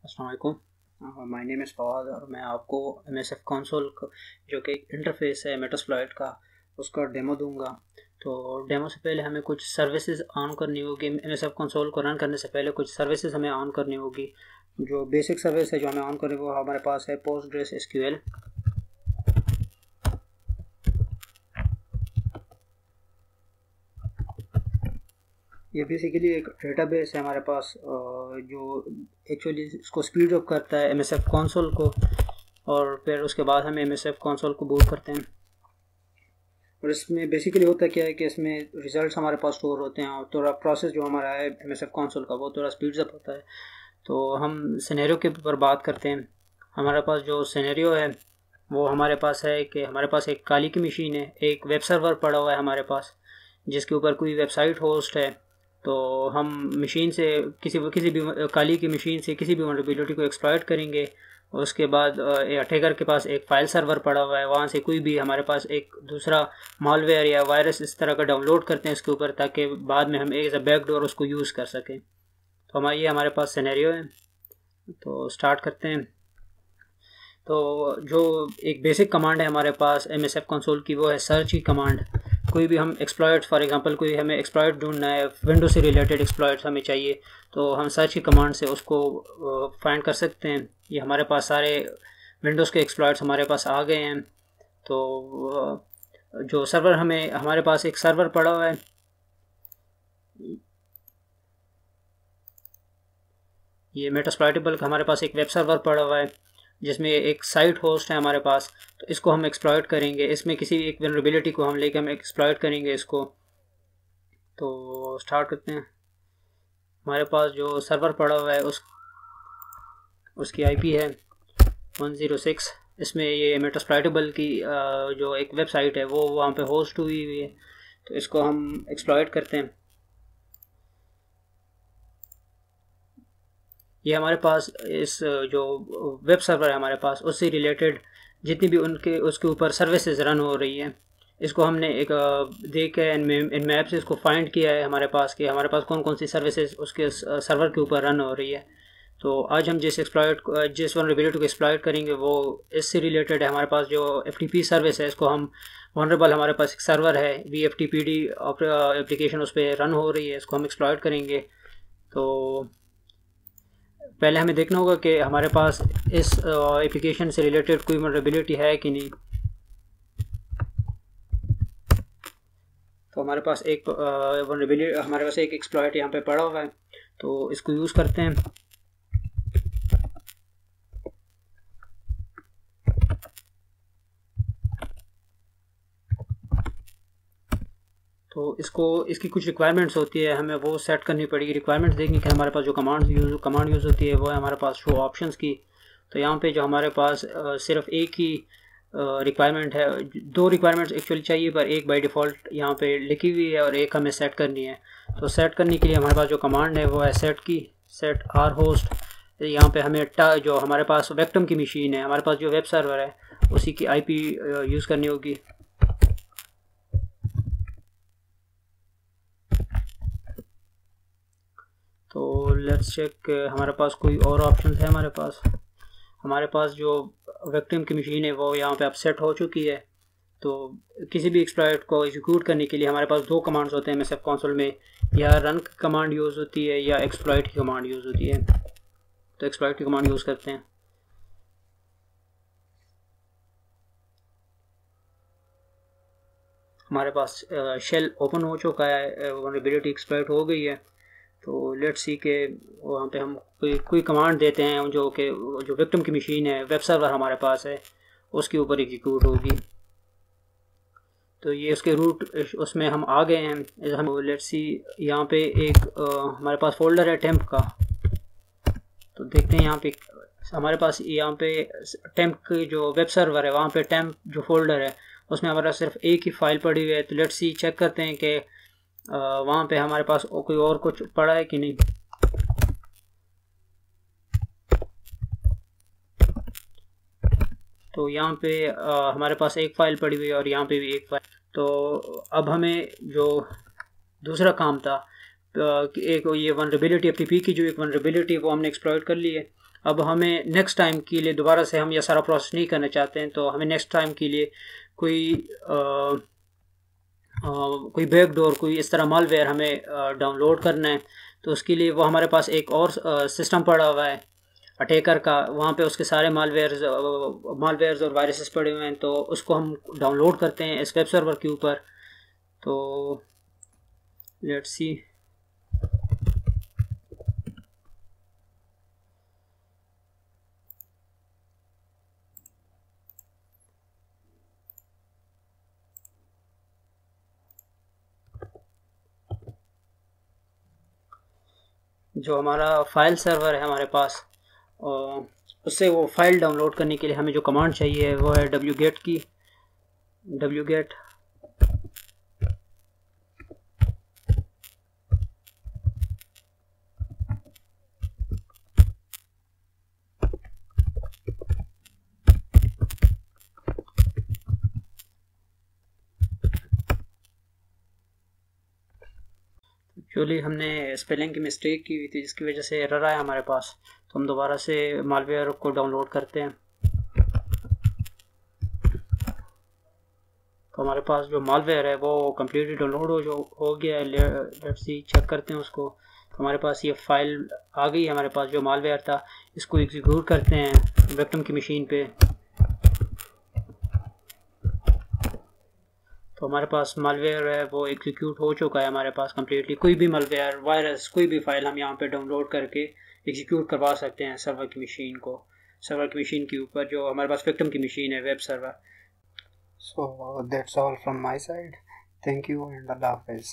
अस्सलाम वालेकुम। My name is Fawad और मैं आपको MSF कंसोल जो कि इंटरफेस है मेटास्प्लॉइट का उसका डेमो दूंगा। तो डेमो से पहले हमें कुछ सर्विसेज ऑन करनी होगी। MSF कंसोल को रन करने से पहले कुछ सर्विसेज हमें ऑन करनी होगी। जो बेसिक सर्विस है जो हमें ऑन करनी वो हमारे पास है पोस्टग्रेस SQL। ये बेसिकली एक डेटाबेस है हमारे पास जो एक्चुअली इसको स्पीड अप करता है MSF कंसोल को, और फिर उसके बाद हम MSF कंसोल को बूट करते हैं। और इसमें बेसिकली होता क्या है कि इसमें रिजल्ट्स हमारे पास स्टोर होते हैं और थोड़ा प्रोसेस जो हमारा है MSF कंसोल का वो थोड़ा स्पीड अप होता है। तो हम सिनेरियो के ऊपर बात करते हैं। हमारे पास जो सिनेरियो है वो हमारे पास है कि हमारे पास एक काली की मशीन है, एक वेब सर्वर पड़ा हुआ है हमारे पास जिसके ऊपर कोई वेबसाइट होस्ट है। तो हम मशीन से किसी भी काली की मशीन से किसी भी वल्नरेबिलिटी को एक्सप्लॉइट करेंगे। और उसके बाद अटैकर के पास एक फ़ाइल सर्वर पड़ा हुआ है, वहाँ से कोई भी हमारे पास एक दूसरा मालवेयर या वायरस इस तरह का डाउनलोड करते हैं इसके ऊपर, ताकि बाद में हम एज अ बैकडोर उसको यूज़ कर सकें। तो ये हमारे पास सिनेरियो है। तो स्टार्ट करते हैं। तो जो एक बेसिक कमांड है हमारे पास MSF कंसोल की वो है सर्च की कमांड। कोई भी हम एक्सप्लॉइट, फॉर एग्जांपल कोई हमें एक्सप्लॉइट ढूंढना है, विंडो से रिलेटेड एक्सप्लॉइट हमें चाहिए, तो हम सर्च की कमांड से उसको फाइंड कर सकते हैं। ये हमारे पास सारे विंडोज़ के एक्सप्लॉइट्स हमारे पास आ गए हैं। तो जो सर्वर हमारे पास एक सर्वर पड़ा हुआ है, ये मेटास्प्लॉइटेबल का हमारे पास एक वेब सर्वर पड़ा हुआ है जिसमें एक साइट होस्ट है हमारे पास। तो इसको हम एक्सप्लॉइट करेंगे, इसमें किसी एक वल्नरेबिलिटी को हम लेके हम एक्सप्लॉइट करेंगे इसको। तो स्टार्ट करते हैं। हमारे पास जो सर्वर पड़ा हुआ है उसकी IP है 106। इसमें ये मेटास्प्लॉइटेबल की जो एक वेबसाइट है वो वहाँ पे होस्ट हुई है। तो इसको हम एक्सप्लॉइट करते हैं। ये हमारे पास इस जो वेब सर्वर है हमारे पास उससे रिलेटेड जितनी भी उसके ऊपर सर्विसेज रन हो रही है, इसको हमने एक देख के इन मैप से इसको फाइंड किया है हमारे पास कि हमारे पास कौन कौन सी सर्विसेज उसके सर्वर के ऊपर रन हो रही है। तो आज हम जिस वल्नरेबिलिटी को एक्सप्लॉइट करेंगे वो इससे रिलेटेड है। हमारे पास जो FTP सर्विस है इसको हम वनरेबल, हमारे पास एक सर्वर है VFTPD एप्लीकेशन उस पर रन हो रही है, इसको हम एक्सप्लॉइट करेंगे। तो पहले हमें देखना होगा कि हमारे पास इस एप्लीकेशन से रिलेटेड कोई वल्नरेबिलिटी है कि नहीं। तो हमारे पास एक वल्नरेबिलिटी, हमारे पास एक एक्सप्लॉइट यहाँ पे पड़ा हुआ है, तो इसको यूज़ करते हैं। तो इसकी कुछ रिक्वायरमेंट्स होती है, हमें वो सेट करनी पड़ेगी। रिक्वायरमेंट्स देखने के हमारे पास जो कमांड यूज़ होती है वो है हमारे पास शो ऑप्शंस की। तो यहाँ पे जो हमारे पास सिर्फ एक ही रिक्वायरमेंट है, दो रिक्वायरमेंट्स एक्चुअली चाहिए पर एक बाय डिफ़ॉल्ट यहाँ पे लिखी हुई है और एक हमें सेट करनी है। तो सेट करने के लिए हमारे पास जो कमांड है वो है सेट आर होस्ट। यहाँ पे हमें जो हमारे पास वेक्टम की मशीन है, हमारे पास जो वेब सर्वर है उसी की IP यूज़ करनी होगी। तो लेट्स चेक हमारे पास कोई और ऑप्शन है। हमारे पास जो वेक्टम की मशीन है वो यहाँ पे अब सेट हो चुकी है। तो किसी भी एक्सप्लॉइट को एग्जीक्यूट करने के लिए हमारे पास दो कमांड्स होते हैं MSF कंसोल में, या रन कमांड यूज़ होती है या एक्सप्लॉइट की कमांड यूज़ होती है। तो एक्सप्लॉइट की कमांड यूज़ करते हैं। हमारे पास शेल ओपन हो चुका है, वल्नरेबिलिटी एक्सप्लॉइट हो गई है। तो लेट्स सी के वहाँ पे हम कोई कमांड देते हैं जो विक्टिम की मशीन है, वेब सर्वर हमारे पास है, उसके ऊपर एग्जीक्यूट होगी। तो ये उसके रूट, उसमें हम आ गए हैं। हम लेट्स सी यहाँ पे एक हमारे पास फोल्डर है टेम्प का। तो देखते हैं यहाँ पे हमारे पास यहाँ पे टेम्प की जो वेब सर्वर है वहाँ पे टेम्प जो फोल्डर है उसमें हमारा सिर्फ एक ही फाइल पड़ी हुई है। तो लेट्स सी चेक करते हैं कि वहाँ पे हमारे पास कोई और कुछ पड़ा है कि नहीं। तो यहाँ पे हमारे पास एक फ़ाइल पड़ी हुई है और यहाँ पे भी एक फ़ाइल। तो अब हमें जो दूसरा काम था, एक ये वल्नरेबिलिटी FTP की जो एक वल्नरेबिलिटी वो हमने एक्सप्लॉइट कर ली है। अब हमें नेक्स्ट टाइम के लिए दोबारा से हम ये सारा प्रोसेस नहीं करना चाहते हैं, तो हमें नेक्स्ट टाइम के लिए कोई बैकडोर, कोई इस तरह मालवेयर हमें डाउनलोड करना है। तो उसके लिए वो हमारे पास एक और सिस्टम पड़ा हुआ है अटैकर का, वहाँ पे उसके सारे मालवेयर्स और वायरसेस पड़े हुए हैं। तो उसको हम डाउनलोड करते हैं इस वेब सर्वर के ऊपर। तो लेट्स सी, जो हमारा फाइल सर्वर है हमारे पास, उससे वो फाइल डाउनलोड करने के लिए हमें जो कमांड चाहिए वो है wget की। wget एक्चुअली हमने स्पेलिंग की मिस्टेक की हुई थी, जिसकी वजह से एरर आया हमारे पास। तो हम दोबारा से मालवेयर को डाउनलोड करते हैं। तो हमारे पास जो मालवेयर है वो कम्प्लीटली डाउनलोड हो गया है। लेट्स सी, चेक करते हैं उसको। तो हमारे पास ये फाइल आ गई है हमारे पास, जो मालवेयर था। इसको एग्जीक्यूट करते हैं विक्टिम की मशीन पे। तो हमारे पास मालवेयर है वो एग्जीक्यूट हो चुका है हमारे पास कम्प्लीटली। कोई भी मालवेयर, वायरस, कोई भी फाइल हम यहाँ पे डाउनलोड करके एग्जीक्यूट करवा सकते हैं सर्वर की मशीन के ऊपर, जो हमारे पास विक्टिम की मशीन है, web server. So that's all from my side. Thank you and Allah Hafiz.